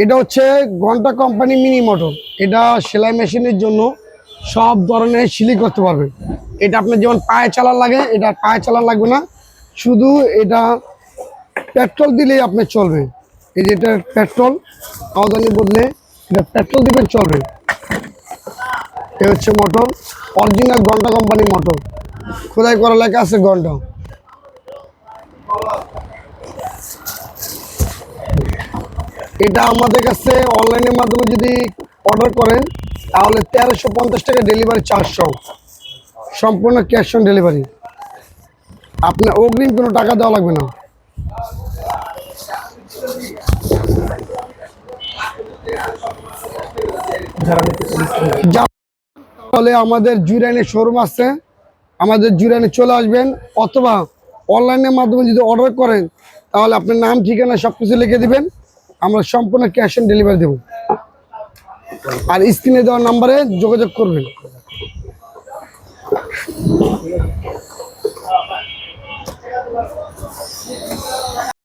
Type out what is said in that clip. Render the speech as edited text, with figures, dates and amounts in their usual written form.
এটা হচ্ছে ঘন্টা কোম্পানি মিনি মোটর। এটা সেলাই মেশিনের জন্য সব ধরনের সিলাই করতে পারবে। এটা আপনার যেমন পায়ে চালান লাগে, এটা পায়ে চালান লাগবে না, শুধু এটা পেট্রোল দিলেই আপনার চলবে। এই যে এটা পেট্রোল আওদানি বদলে এটা পেট্রোল দিবেন চলবে। এ হচ্ছে মোটর, অরিজিনাল ঘন্টা কোম্পানি মোটর, খোদাই করা লেখা আছে ঘন্টা। এটা আমাদের কাছে অনলাইনের মাধ্যমে যদি অর্ডার করেন তাহলে 1350 টাকা ডেলিভারি চার্জ সহ, সম্পূর্ণ ক্যাশ অন ডেলিভারি। আপনার অগ্রিম কোনো টাকা দেওয়া লাগবে না। তাহলে আমাদের জুরাইনে শোরুম আছে, আমাদের জুরাইনে চলে আসবেন, অথবা অনলাইনের মাধ্যমে যদি অর্ডার করেন তাহলে আপনার নাম ঠিকানা সব কিছু লিখে দিবেন, আমরা সম্পূর্ণ ক্যাশ অন ডেলিভারি দেব। আর স্ক্রিনে দেওয়া নাম্বারে যোগাযোগ করবেন।